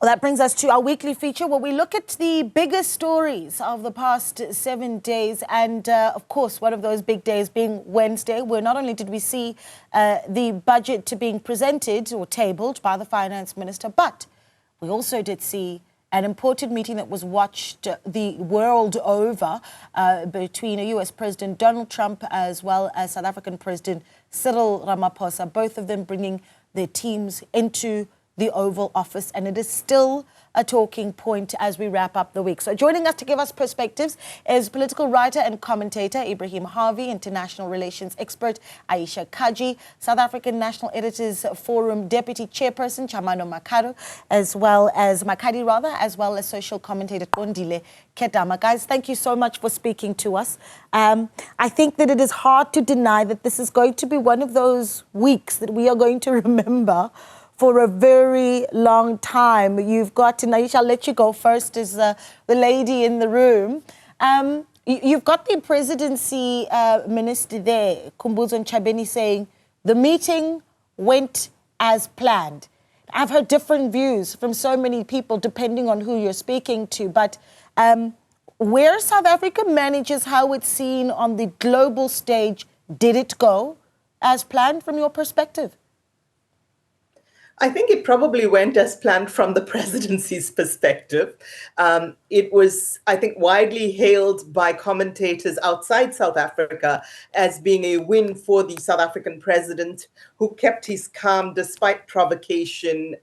Well, that brings us to our weekly feature where we look at the biggest stories of the past 7 days. And of course, one of those big days being Wednesday, where not only did we see the budget being presented or tabled by the finance minister, but we also did see an important meeting that was watched the world over between US President Donald Trump as well as South African President Cyril Ramaphosa, both of them bringing their teams into the Oval Office, and it is still a talking point as we wrap up the week. So joining us to give us perspectives is political writer and commentator Ibrahim Harvey, international relations expert Aisha Kaji, South African National Editors Forum Deputy Chairperson Chamano Makado, as well as social commentator Kondile Ketama. Guys, thank you so much for speaking to us. I think that it is hard to deny that this is going to be one of those weeks that we are going to remember for a very long time. You've got to, Aisha, I'll let you go first as the lady in the room. You've got the presidency minister there, Kumbuzo Nchabeni, saying the meeting went as planned. I've heard different views from so many people depending on who you're speaking to, but where South Africa manages how it's seen on the global stage, did it go as planned from your perspective? I think it probably went as planned from the presidency's perspective. It was, I think, widely hailed by commentators outside South Africa as being a win for the South African president, who kept his calm despite provocation,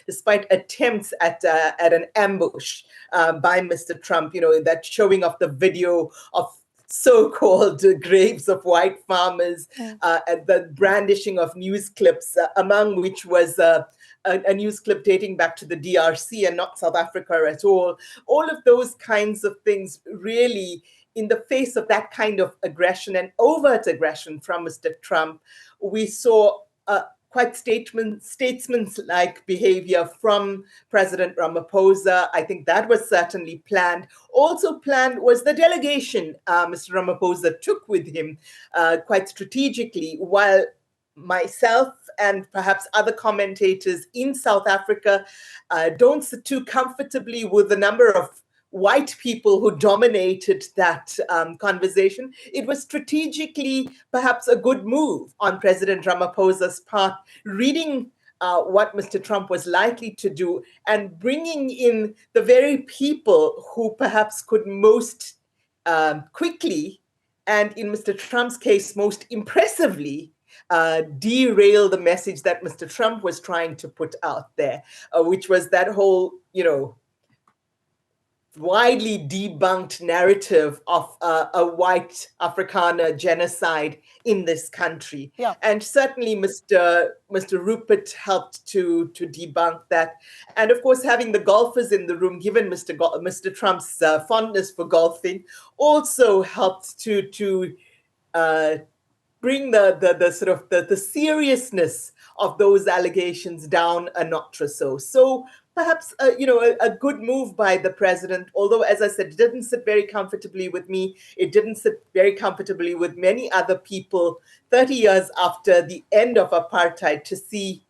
despite attempts at an ambush by Mr. Trump, that showing off the video of so-called graves of white farmers, and the brandishing of news clips, among which was a news clip dating back to the DRC and not South Africa at all. All of those kinds of things really, in the face of that kind of aggression and overt aggression from Mr. Trump, we saw quite statesman-like behavior from President Ramaphosa. I think that was certainly planned. Also planned was the delegation Mr. Ramaphosa took with him quite strategically, while myself and perhaps other commentators in South Africa don't sit too comfortably with the number of white people who dominated that conversation. It was strategically perhaps a good move on President Ramaphosa's part, reading what Mr. Trump was likely to do and bringing in the very people who perhaps could most quickly, and in Mr. Trump's case, most impressively, derail the message that Mr. Trump was trying to put out there, which was that whole, widely debunked narrative of a white Afrikaner genocide in this country. Yeah. And certainly Mr. Rupert helped to debunk that. And of course, having the golfers in the room, given Mr. Trump's fondness for golfing, also helped to bring the sort of the seriousness of those allegations down a notch or so. So perhaps, a good move by the president, although, as I said, it didn't sit very comfortably with me. It didn't sit very comfortably with many other people 30 years after the end of apartheid to see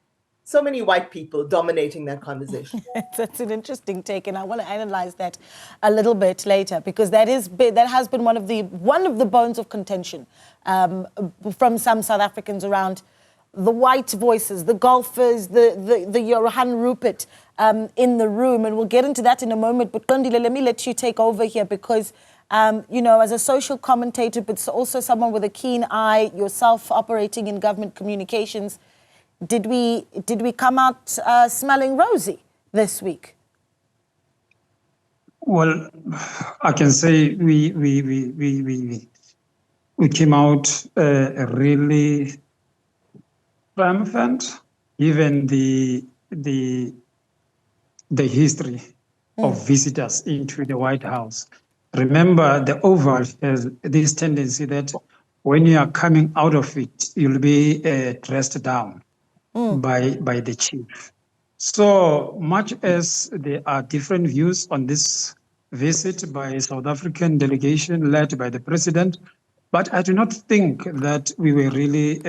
so many white people dominating that conversation. That's an interesting take, and I want to analyze that a little bit later, because that has been one of the bones of contention from some South Africans around the white voices, the golfers, the Johan Rupert in the room, and we'll get into that in a moment. But Kondile, let me let you take over here, because as a social commentator, but also someone with a keen eye, yourself operating in government communications, did we come out smelling rosy this week? Well, I can say we came out really triumphant, given the history of visitors into the White House. Remember, the Oval has this tendency that when you are coming out of it, you'll be dressed down by the chief. So much as there are different views on this visit by a South African delegation led by the president, but I do not think that we were really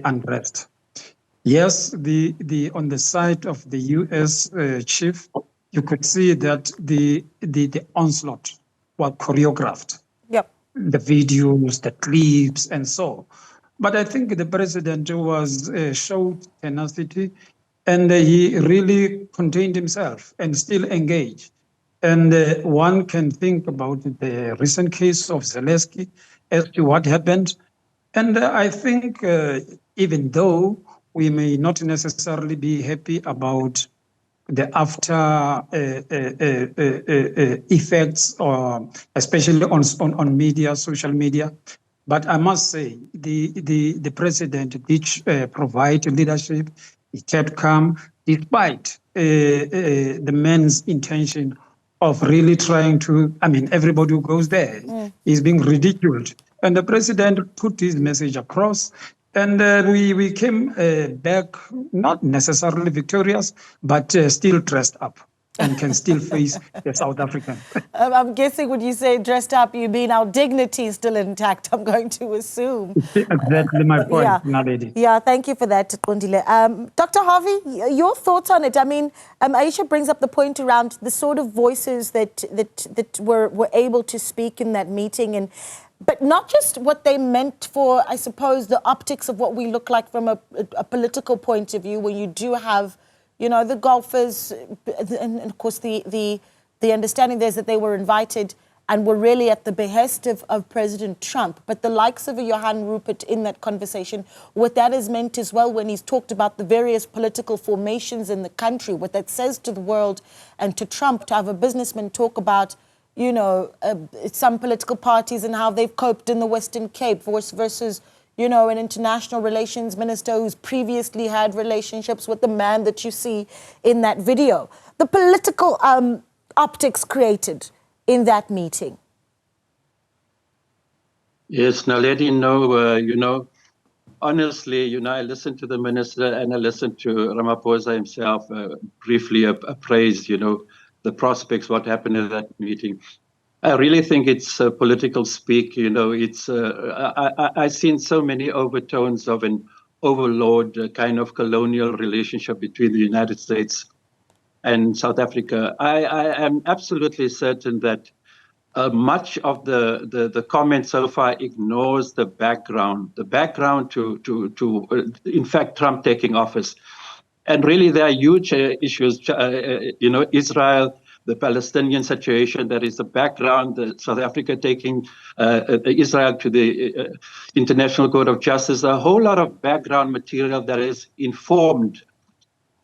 undressed. Yes, on the side of the U.S. Chief, you could see that the onslaught was choreographed. Yep. The videos, the clips, and so. But I think the president was showed tenacity, and he really contained himself and still engaged. And one can think about the recent case of Zelensky as to what happened. And I think even though we may not necessarily be happy about the after effects, or especially on media, social media, but I must say the president did provide leadership. He kept calm despite the man's intention of really trying to. I mean, everybody who goes there is being ridiculed, and the president put his message across. And we came back not necessarily victorious, but still dressed up and can still face the South African. I'm guessing when you say dressed up, you mean our dignity is still intact, I'm going to assume. Exactly my point, Yeah. Naledi. Yeah, thank you for that, Kundile. Dr. Harvey, your thoughts on it? I mean, Aisha brings up the point around the sort of voices that were able to speak in that meeting, but not just what they meant for, I suppose, the optics of what we look like from a political point of view, when you do have, you know, the golfers, and of course the understanding there is that they were invited and were really at the behest of President Trump. But the likes of a Johan Rupert in that conversation, what that has meant as well when he's talked about the various political formations in the country, what that says to the world and to Trump, to have a businessman talk about, you know, some political parties and how they've coped in the Western Cape versus, you know, an international relations minister who's previously had relationships with the man that you see in that video. The political optics created in that meeting. Yes, Naledi, you know, honestly, you know, I listened to the minister and I listened to Ramaphosa himself briefly appraise, you know, the prospects, what happened at that meeting. I really think it's political speak, you know, it's, I've seen so many overtones of an overlord kind of colonial relationship between the United States and South Africa. I am absolutely certain that much of the comment so far ignores the background to in fact, Trump taking office. And really, there are huge issues, you know, Israel, the Palestinian situation, that is the background, South Africa taking Israel to the International Court of Justice, a whole lot of background material that is informed.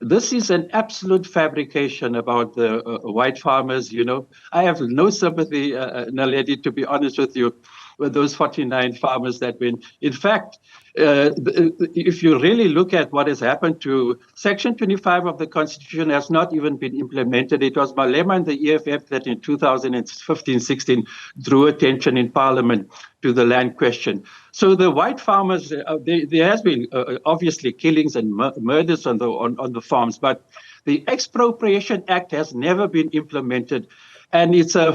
This is an absolute fabrication about the white farmers, you know. I have no sympathy, Naledi, to be honest with you, with those 49 farmers that went. In fact, if you really look at what has happened to Section 25 of the Constitution has not even been implemented. It was Malema and the EFF that in 2015-16 drew attention in Parliament to the land question. So the white farmers, there has been obviously killings and murders on the farms, but the Expropriation Act has never been implemented. And it's a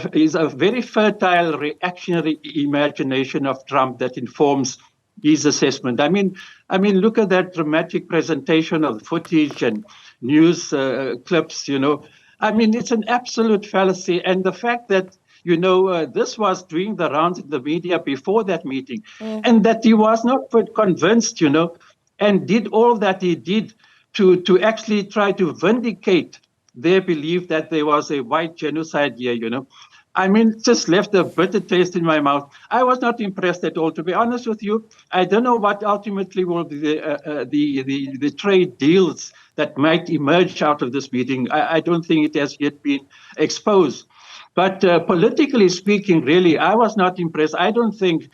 very fertile reactionary imagination of Trump that informs his assessment. I mean, look at that dramatic presentation of footage and news clips, you know. I mean, it's an absolute fallacy. And the fact that, you know, this was doing the rounds in the media before that meeting, and that he was not convinced, you know, and did all that he did to actually try to vindicate their belief that there was a white genocide here, you know. I mean, just left a bitter taste in my mouth. I was not impressed at all, to be honest with you. I don't know what ultimately will be the trade deals that might emerge out of this meeting. I don't think it has yet been exposed. But politically speaking, really, I was not impressed. I don't think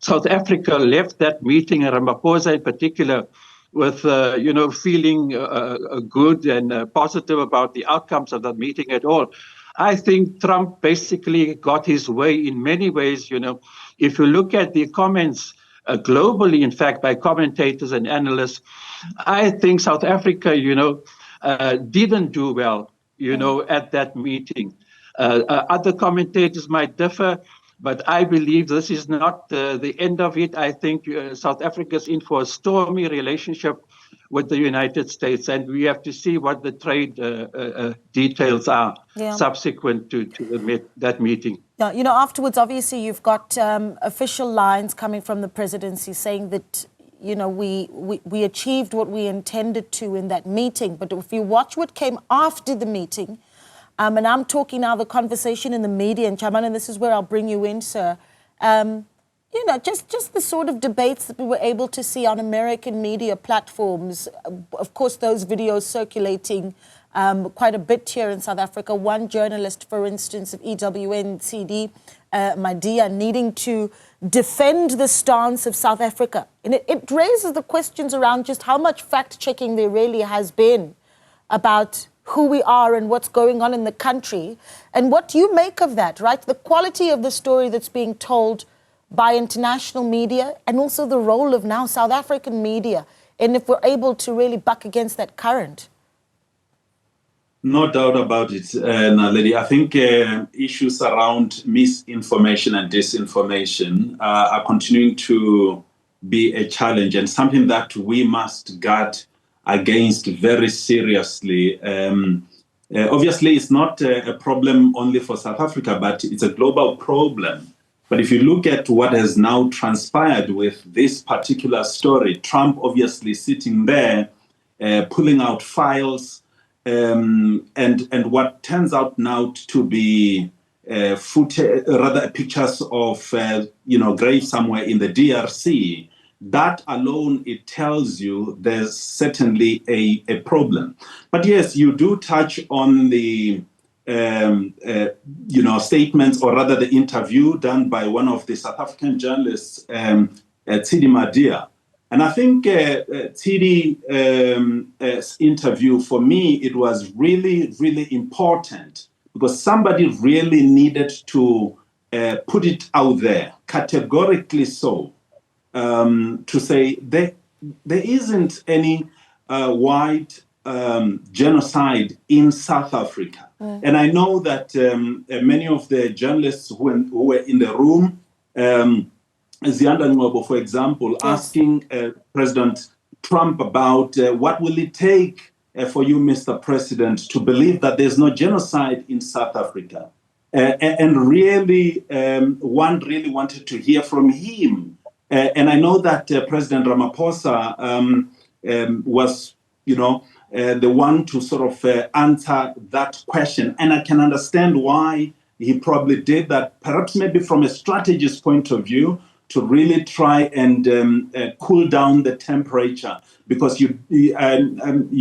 South Africa left that meeting, and Ramaphosa in particular, with, you know, feeling good and positive about the outcomes of that meeting at all. I think Trump basically got his way in many ways, you know. If you look at the comments globally, in fact, by commentators and analysts, I think South Africa, you know, didn't do well, you know, at that meeting. Other commentators might differ, but I believe this is not the end of it. I think South Africa's in for a stormy relationship with the United States, and we have to see what the trade details are subsequent to that meeting. Yeah, you know, afterwards, obviously, you've got official lines coming from the presidency saying that, you know, we achieved what we intended to in that meeting. But if you watch what came after the meeting, and I'm talking now the conversation in the media, and Chaman, and this is where I'll bring you in, sir. You know, just the sort of debates that we were able to see on American media platforms. Of course, those videos circulating quite a bit here in South Africa. One journalist, for instance, of EWN-CD, Madia, needing to defend the stance of South Africa. And it raises the questions around just how much fact-checking there really has been about who we are and what's going on in the country. And what do you make of that, right? The quality of the story that's being told by international media, and also the role of now South African media, and if we're able to really buck against that current. No doubt about it, Naledi. I think issues around misinformation and disinformation are continuing to be a challenge, and something that we must guard against very seriously. Obviously, it's not a problem only for South Africa, but it's a global problem. But if you look at what has now transpired with this particular story, Trump obviously sitting there, pulling out files, and what turns out now to be pictures of graves somewhere in the DRC. That alone, it tells you there's certainly a problem. But yes, you do touch on the statements, or rather the interview done by one of the South African journalists, Tsidi Madia. And I think Tsidi's interview, for me, it was really, really important, because somebody really needed to put it out there, categorically so, to say there isn't any white genocide in South Africa. And I know that many of the journalists who were in the room, Zianda Ngcobo, for example, asking President Trump about what will it take for you, Mr. President, to believe that there's no genocide in South Africa. And really, one really wanted to hear from him. And I know that President Ramaphosa was, the one to sort of answer that question. And I can understand why he probably did that, perhaps maybe from a strategist point of view, to really try and cool down the temperature, because you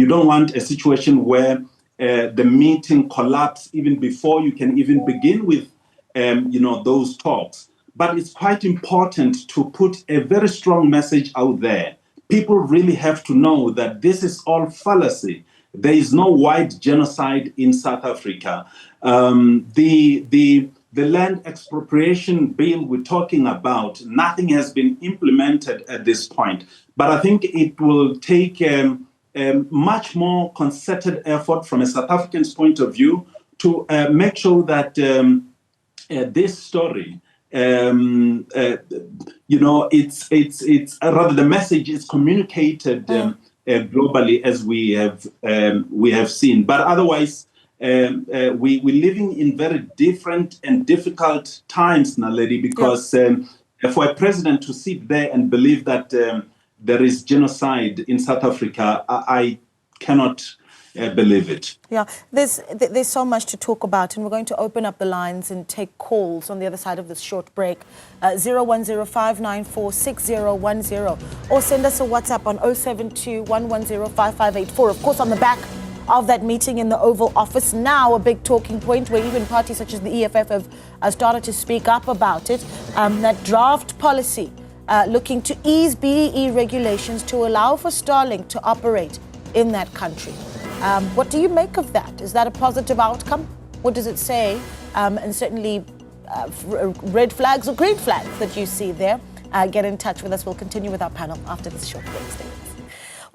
don't want a situation where the meeting collapses even before you can even begin with those talks. But it's quite important to put a very strong message out there. People really have to know that this is all fallacy. There is no white genocide in South Africa. The land expropriation bill we're talking about, nothing has been implemented at this point. But I think it will take a much more concerted effort from a South African's point of view to make sure that this story, it's rather the message is communicated globally, as we have seen. But otherwise, we're living in very different and difficult times, Naledi, because for a president to sit there and believe that there is genocide in South Africa, I cannot believe it. Yeah, there's so much to talk about, and we're going to open up the lines and take calls on the other side of this short break. 010-594-6010, or send us a WhatsApp on 072-110-5584. Of course, on the back of that meeting in the Oval Office, now a big talking point where even parties such as the EFF have started to speak up about it. That draft policy looking to ease BEE regulations to allow for Starlink to operate in that country. What do you make of that? Is that a positive outcome? What does it say? And certainly red flags or green flags that you see there. Get in touch with us. We'll continue with our panel after this short break. Stay with us.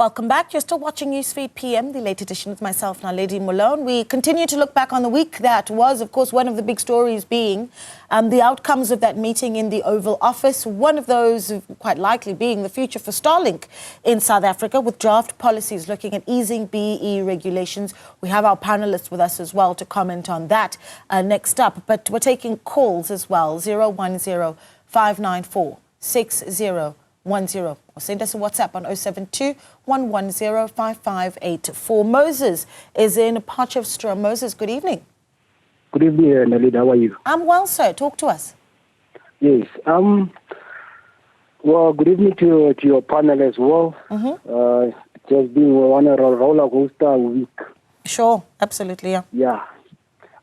Welcome back. You're still watching Newsfeed PM, the late edition with myself, Naledi Moleo. We continue to look back on the week that was, of course, one of the big stories being the outcomes of that meeting in the Oval Office. One of those quite likely being the future for Starlink in South Africa, with draft policies looking at easing BEE regulations. We have our panelists with us as well to comment on that next up. But we're taking calls as well, 010-594-6010. Or send us a WhatsApp on 072-110-5584. Moses is in Potchefstroom. Moses, good evening. Good evening, Naledi. How are you? I'm well, sir. Talk to us. Yes. Well, good evening to your panel as well. It has been one roller coaster week. Sure, absolutely, yeah. Yeah.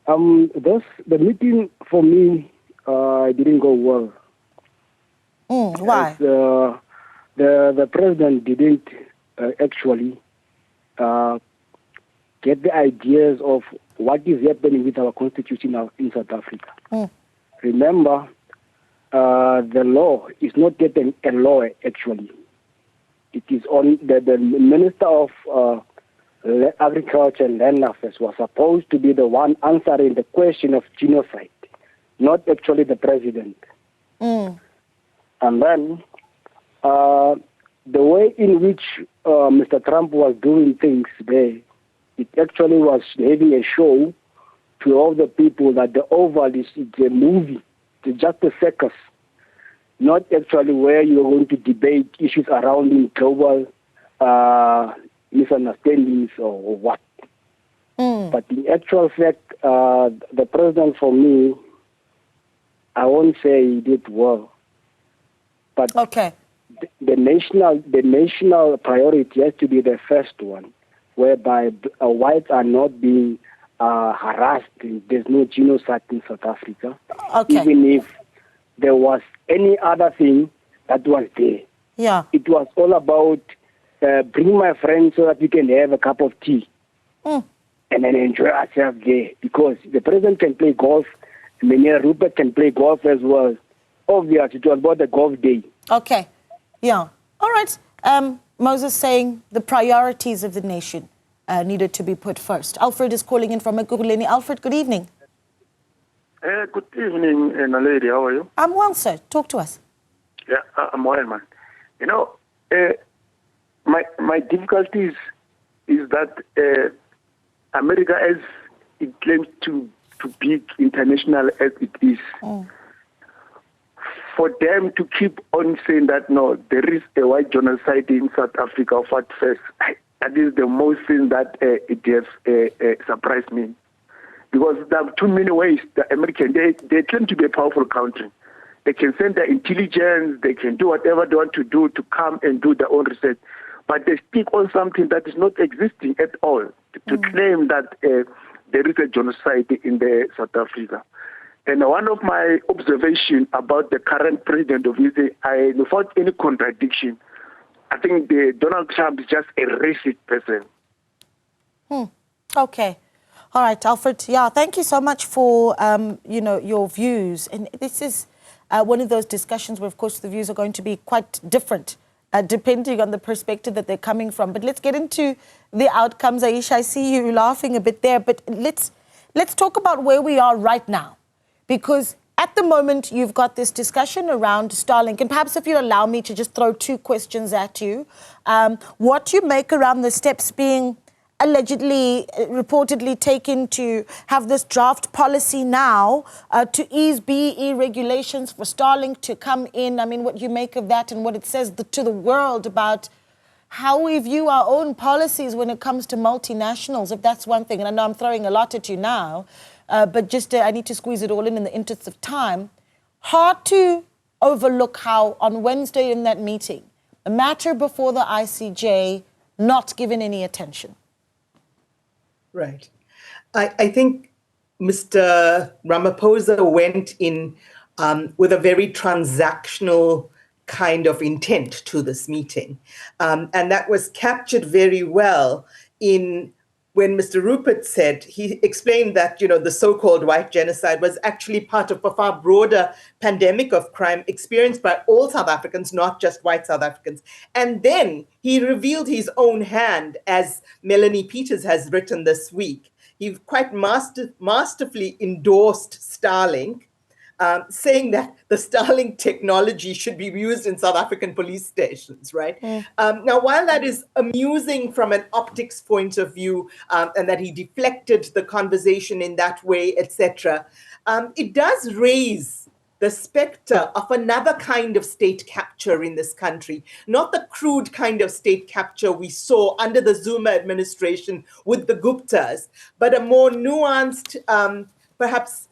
The meeting for me didn't go well. Why? As, the president didn't actually get the ideas of what is happening with our constitution now in South Africa. Remember, the law is not yet a law, actually. It is on the Minister of Agriculture and Land Affairs was supposed to be the one answering the question of genocide, not actually the president. And then the way in which Mr. Trump was doing things there, it actually was having a show to all the people that the Oval is a movie, it's just a circus, not actually where you're going to debate issues around in global misunderstandings or what. But in actual fact, the president, for me, I won't say he did well. But the national priority has to be the first one, whereby whites are not being harassed. There's no genocide in South Africa. Even if there was any other thing that was there. Yeah. It was all about bring my friends so that we can have a cup of tea and then enjoy ourselves there. Because the president can play golf, Minister Rupert can play golf as well. Obviously, it was about the golf day. Okay. Yeah. All right. Moses saying the priorities of the nation needed to be put first. Alfred is calling in from Ekurhuleni. Alfred, good evening. Good evening, Naledi. How are you? I'm well, sir. Talk to us. Yeah, I'm well, man. You know, my difficulties is that America, as it claims to be international as it is, for them to keep on saying that, no, there is a white genocide in South Africa of at first, that is the most thing that it has surprised me. Because there are too many ways the Americans, they claim to be a powerful country. They can send their intelligence, they can do whatever they want to do to come and do their own research. But they speak on something that is not existing at all, to claim that there is a genocide in South Africa. And one of my observations about the current president of USA, without any contradiction, I think Donald Trump is just a racist person. Okay. All right, Alfred. Yeah, thank you so much for, your views. And this is one of those discussions where, of course, the views are going to be quite different, depending on the perspective that they're coming from. But let's get into the outcomes. Aisha, I see you laughing a bit there, but let's talk about where we are right now. Because at the moment, you've got this discussion around Starlink. And perhaps if you allow me to just throw two questions at you. What you make around the steps being allegedly, reportedly taken to have this draft policy now to ease BEE regulations for Starlink to come in. I mean, what you make of that and what it says to the world about how we view our own policies when it comes to multinationals, if that's one thing. And I know I'm throwing a lot at you now. But just I need to squeeze it all in the interest of time. Hard to overlook how on Wednesday in that meeting, a matter before the ICJ, not given any attention. Right. I think Mr. Ramaphosa went in with a very transactional kind of intent to this meeting. And that was captured very well in when Mr. Rupert said, he explained that, the so-called white genocide was actually part of a far broader pandemic of crime experienced by all South Africans, not just white South Africans. And then he revealed his own hand, as Melanie Peters has written this week. He quite masterfully endorsed Starlink, saying that the Starlink technology should be used in South African police stations, right? Now, while that is amusing from an optics point of view, and that he deflected the conversation in that way, etc., it does raise the specter of another kind of state capture in this country, not the crude kind of state capture we saw under the Zuma administration with the Guptas, but a more nuanced, perhaps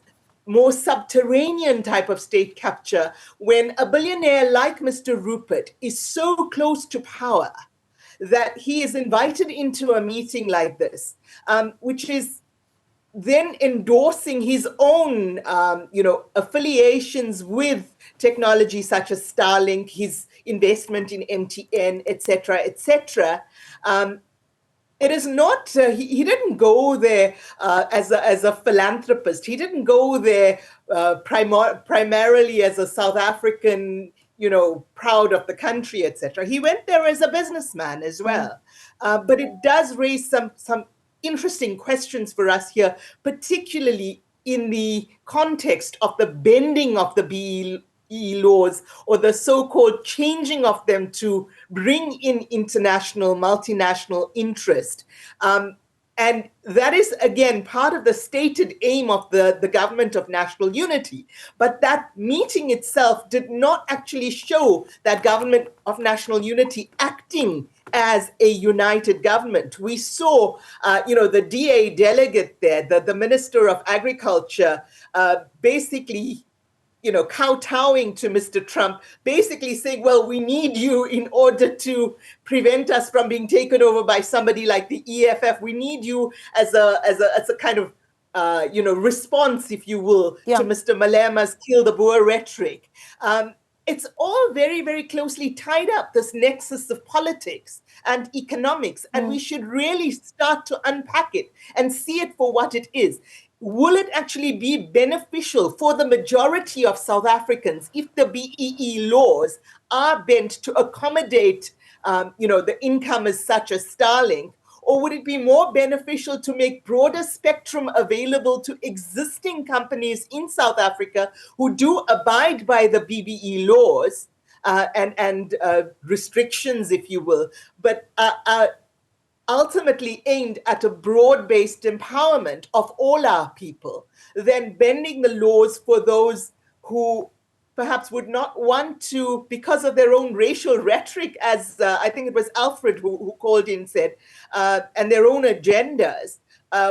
more subterranean type of state capture, when a billionaire like Mr. Rupert is so close to power that he is invited into a meeting like this, which is then endorsing his own, affiliations with technology such as Starlink, his investment in MTN, etc., etc. It is not, he didn't go there as a philanthropist. He didn't go there primarily as a South African, proud of the country, etc. He went there as a businessman as well. But it does raise some interesting questions for us here, particularly in the context of the bending of the BEE laws, or the so-called changing of them to bring in international, multinational interest. And that is, again, part of the stated aim of the government of national unity. But that meeting itself did not actually show that government of national unity acting as a united government. We saw, the DA delegate there, the Minister of Agriculture, basically kowtowing to Mr. Trump, basically saying, well, we need you in order to prevent us from being taken over by somebody like the EFF. We need you as a kind of, response, if you will, to Mr. Malema's kill the Boer rhetoric. It's all very, very closely tied up, this nexus of politics and economics, and we should really start to unpack it and see it for what it is. Will it actually be beneficial for the majority of South Africans if the BEE laws are bent to accommodate, the incomers such as Starlink? Or would it be more beneficial to make broader spectrum available to existing companies in South Africa who do abide by the BBE laws and restrictions, if you will, but ultimately aimed at a broad-based empowerment of all our people, then bending the laws for those who perhaps would not want to, because of their own racial rhetoric, as I think it was Alfred who called in, said, and their own agendas,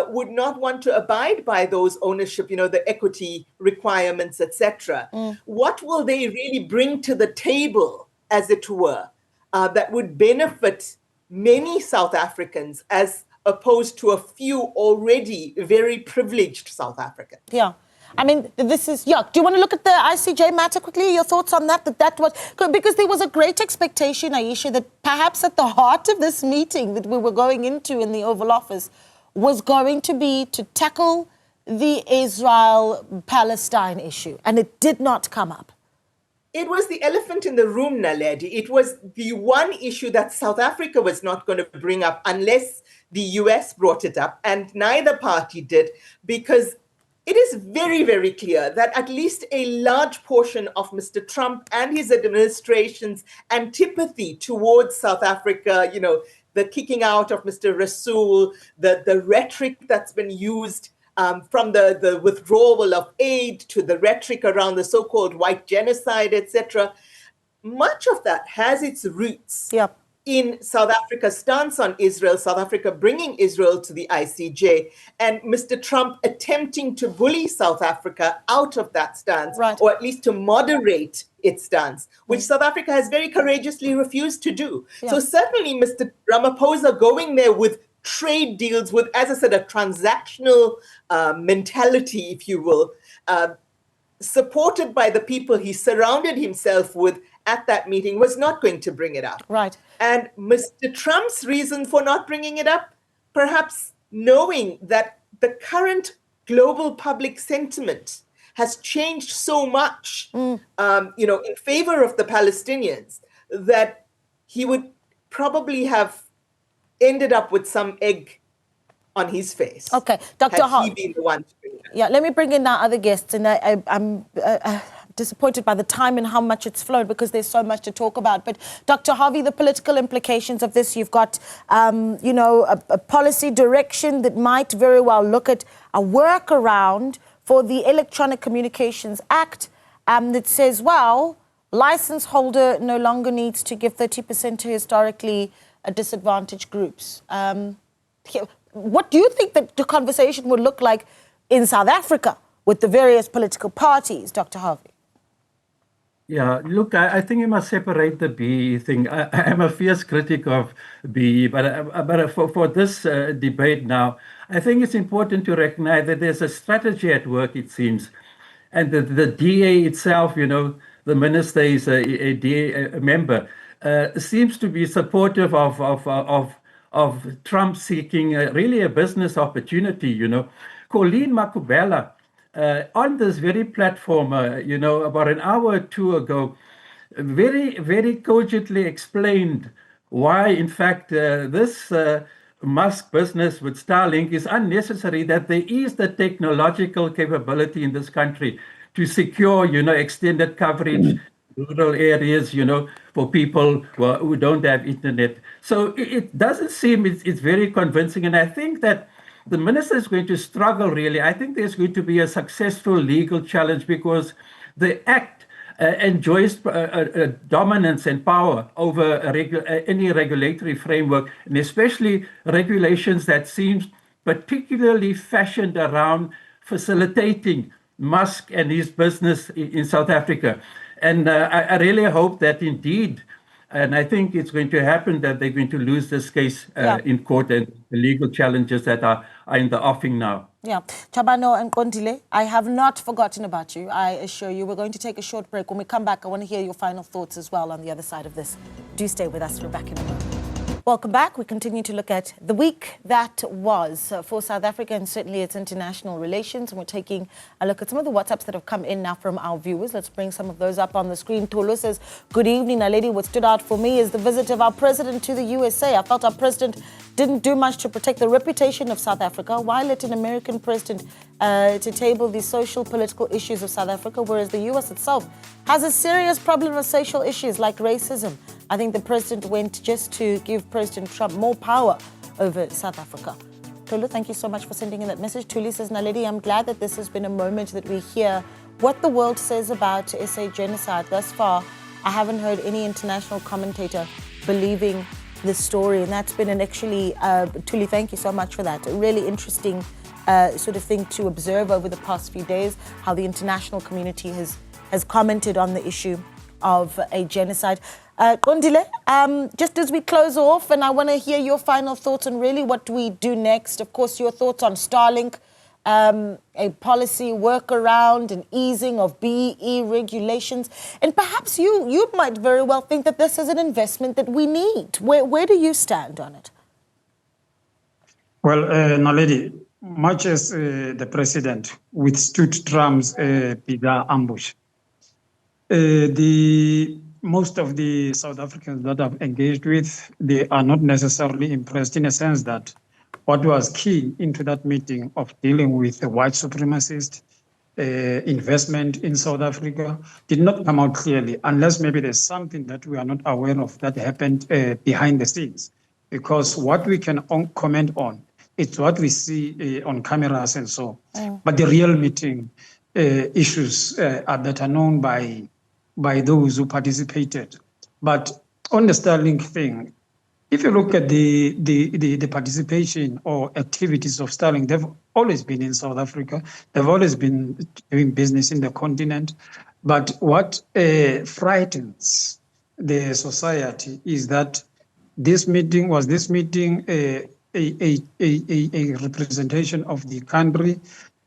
would not want to abide by those ownership, the equity requirements, etc. What will they really bring to the table, as it were, that would benefit many South Africans as opposed to a few already very privileged South Africans? Yeah. I mean, this is, do you want to look at the ICJ matter quickly? Your thoughts on that? That was, because there was a great expectation, Aisha, that perhaps at the heart of this meeting that we were going into in the Oval Office was going to be to tackle the Israel-Palestine issue, and it did not come up. It was the elephant in the room, Naledi. It was the one issue that South Africa was not going to bring up unless the US brought it up, and neither party did, because it is very, very clear that at least a large portion of Mr. Trump and his administration's antipathy towards South Africa, the kicking out of Mr. Rasool, the rhetoric that's been used from the withdrawal of aid to the rhetoric around the so-called white genocide, etc., much of that has its roots in South Africa's stance on Israel, South Africa bringing Israel to the ICJ, and Mr. Trump attempting to bully South Africa out of that stance, or at least to moderate its stance, which South Africa has very courageously refused to do. So certainly Mr. Ramaphosa going there with trade deals, with, as I said, a transactional mentality, if you will, supported by the people he surrounded himself with at that meeting, was not going to bring it up. Right. And Mr. Trump's reason for not bringing it up, perhaps knowing that the current global public sentiment has changed so much, in favor of the Palestinians, that he would probably have ended up with some egg on his face. Okay, Dr. Had he been the one to do that. Yeah, let me bring in our other guests, and I'm disappointed by the time and how much it's flown because there's so much to talk about. But Dr. Harvey, the political implications of this, you've got, a policy direction that might very well look at a workaround for the Electronic Communications Act that says, well, license holder no longer needs to give 30% to historically disadvantaged groups. What do you think that the conversation would look like in South Africa with the various political parties, Dr. Harvey? Yeah, look, I think you must separate the BE thing. I am a fierce critic of BE, but for this debate now, I think it's important to recognize that there's a strategy at work, it seems. And the DA itself, the minister is a DA member, seems to be supportive of Trump seeking really a business opportunity, Colleen Makubela, on this very platform, about an hour or two ago, very, very cogently explained why, in fact, this Musk business with Starlink is unnecessary, that there is the technological capability in this country to secure, extended coverage, rural areas, for people who don't have internet. So it doesn't seem it's very convincing. And I think that the minister is going to struggle, really. I think there's going to be a successful legal challenge because the act enjoys dominance and power over any regulatory framework, and especially regulations that seem particularly fashioned around facilitating Musk and his business in South Africa. And I really hope that indeed, and I think it's going to happen, that they're going to lose this case in court, and the legal challenges that are in the offing now. Yeah. Chabano and Kondile, I have not forgotten about you, I assure you. We're going to take a short break. When we come back, I want to hear your final thoughts as well on the other side of this. Do stay with us. We're back in a moment. Welcome back. We continue to look at the week that was for South Africa and certainly its international relations. And we're taking a look at some of the WhatsApps that have come in now from our viewers. Let's bring some of those up on the screen. Tolu says, good evening, Naledi. What stood out for me is the visit of our president to the USA. I felt our president didn't do much to protect the reputation of South Africa. Why let an American president to table the social, political issues of South Africa, whereas the US itself has a serious problem with social issues like racism? I think the president went just to give President Trump more power over South Africa. Tolu, thank you so much for sending in that message. Tuli says, Naledi, I'm glad that this has been a moment that we hear what the world says about SA genocide. Thus far, I haven't heard any international commentator believing this story, and that's been an actually, Tuli, thank you so much for that. A really interesting sort of thing to observe over the past few days, how the international community has commented on the issue of a genocide. Kondile, just as we close off, and I want to hear your final thoughts on really what we do next. Of course, your thoughts on Starlink, a policy workaround, an easing of BE regulations. And perhaps you might very well think that this is an investment that we need. Where do you stand on it? Well, Naledi, much as the president withstood Trump's bizarre ambush, most of the South Africans that I've engaged with, they are not necessarily impressed, in a sense that what was key into that meeting of dealing with the white supremacist investment in South Africa did not come out clearly, unless maybe there's something that we are not aware of that happened behind the scenes. Because what we can comment on, it's what we see on cameras and so. But the real meeting issues are better known by those who participated. But on the Starlink thing, if you look at the participation or activities of Starlink, they've always been in South Africa. They've always been doing business in the continent. But what frightens the society is that this meeting a representation of the country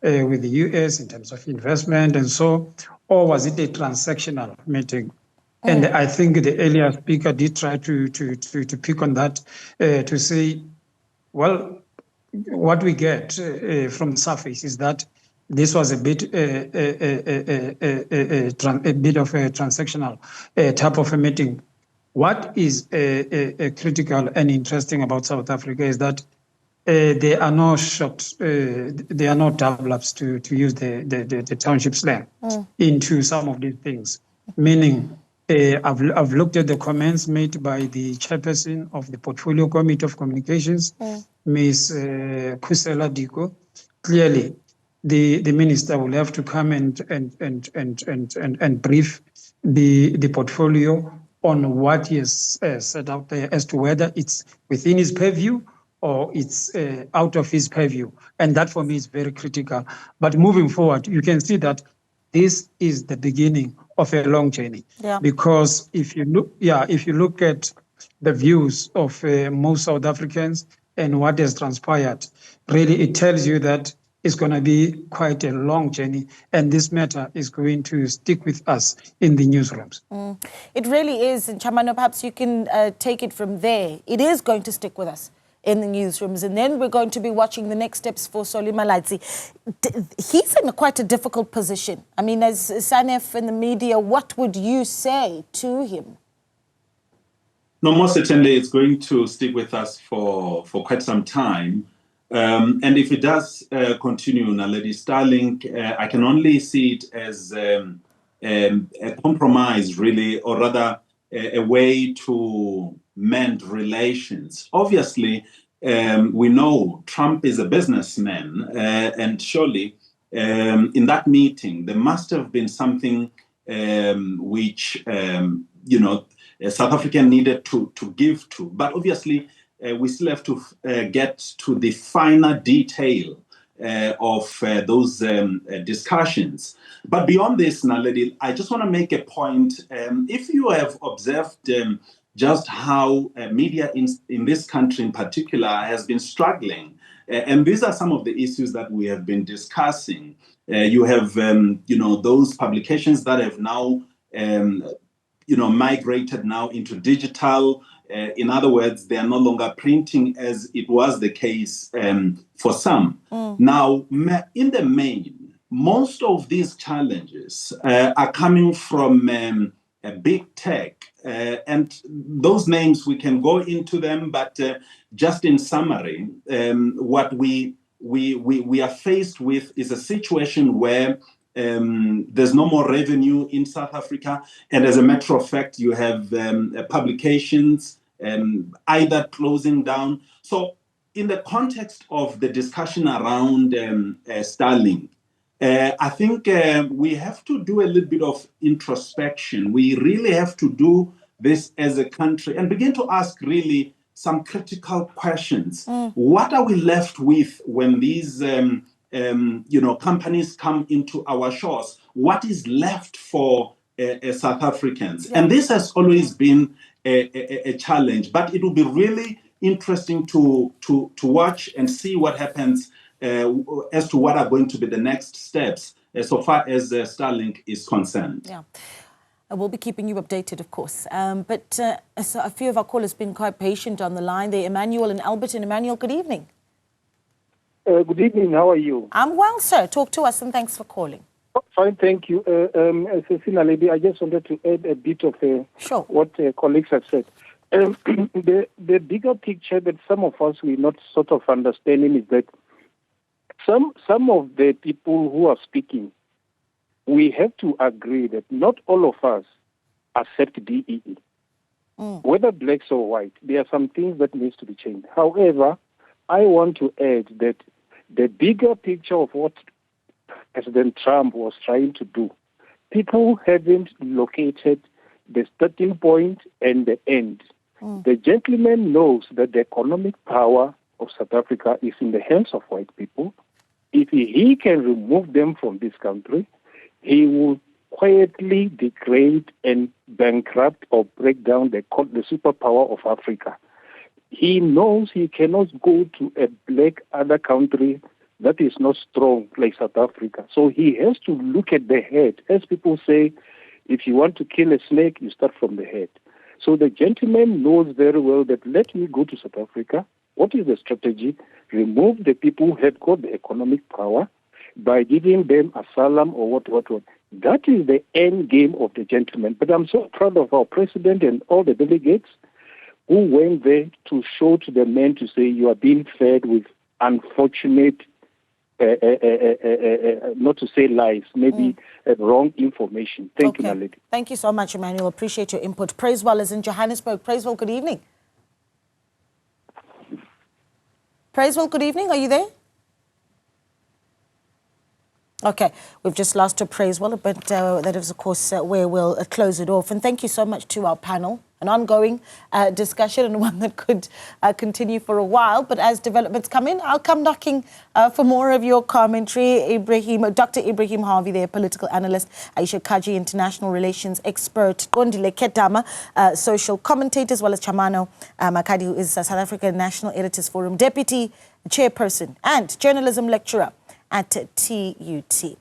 with the US in terms of investment and so, or was it a transactional meeting? And I think the earlier speaker did try to pick on that, to say, well, what we get from the surface is that this was a bit of a transactional type of a meeting. What is critical and interesting about South Africa is that there are no shots, there are no double-ups, to use the township slang, into some of these things. Meaning, I've looked at the comments made by the chairperson of the Portfolio Committee of Communications, Ms. Kusela Diko. Clearly, the minister will have to come and brief the portfolio on what he has set out there as to whether it's within his purview or it's out of his purview. And that for me is very critical. But moving forward, you can see that this is the beginning of a long journey. Yeah. Because if you look at the views of most South Africans and what has transpired, really it tells you that it's going to be quite a long journey, and this matter is going to stick with us in the newsrooms. It really is, and Chamano, perhaps you can take it from there. It is going to stick with us in the newsrooms, and then we're going to be watching the next steps for Solly Malatsi. He's in quite a difficult position. I mean, as SANEF in the media, what would you say to him? No, most certainly it's going to stick with us for quite some time. And if it does continue, Naledi, Starlink, I can only see it as a compromise, really, or rather a way to mend relations. Obviously, we know Trump is a businessman, and surely in that meeting, there must have been something which, South Africa needed to give to. But obviously, we still have to get to the finer detail of those discussions. But beyond this, Naledi, I just want to make a point. If you have observed just how media in this country in particular has been struggling, and these are some of the issues that we have been discussing. You have, those publications that have now, migrated now into digital. In other words, they are no longer printing as it was the case for some. Now, in the main, most of these challenges are coming from big tech. And those names, we can go into them, but just in summary, what we are faced with is a situation where there's no more revenue in South Africa. And as a matter of fact, you have publications either closing down. So in the context of the discussion around Starlink, I think we have to do a little bit of introspection. We really have to do this as a country and begin to ask really some critical questions. What are we left with when these companies come into our shores? What is left for South Africans? Yeah. And this has always been a challenge, but it will be really interesting to watch and see what happens as to what are going to be the next steps so far as Starlink is concerned. Yeah. We'll be keeping you updated, of course. But so a few of our callers have been quite patient on the line. They're Emmanuel and Albert. And Emmanuel, good evening. Good evening. How are you? I'm well, sir. Talk to us, and thanks for calling. Fine, thank you. Lady, I just wanted to add a bit of what colleagues have said. The bigger picture that some of us will not sort of understanding is that some of the people who are speaking, we have to agree that not all of us accept DEE. Whether blacks or white, there are some things that needs to be changed. However, I want to add that the bigger picture of what President Trump was trying to do, people haven't located the starting point and the end. The gentleman knows that the economic power of South Africa is in the hands of white people. If he can remove them from this country, he will quietly degrade and bankrupt or break down the superpower of Africa. He knows he cannot go to a black other country that is not strong like South Africa. So he has to look at the head. As people say, if you want to kill a snake, you start from the head. So the gentleman knows very well that let me go to South Africa, What is the strategy? Remove the people who had got the economic power by giving them asylum or what. That is the end game of the gentleman. But I'm so proud of our president and all the delegates who went there to show to the men to say you are being fed with unfortunate, not to say lies, maybe wrong information. Thank you, Naledi. Thank you so much, Emmanuel. Appreciate your input. Praisewell is in Johannesburg. Praisewell, good evening. Praisewell, good evening. Are you there? Okay, we've just lost a Praisewell, but that is, of course, where we'll close it off. And thank you so much to our panel. An ongoing discussion and one that could continue for a while. But as developments come in, I'll come knocking for more of your commentary. Dr. Ibrahim Harvey there, political analyst. Aisha Kaji, international relations expert. Gondile Ketama, social commentator, as well as Chamano Makadi, who is South African National Editors Forum deputy chairperson and journalism lecturer at TUT.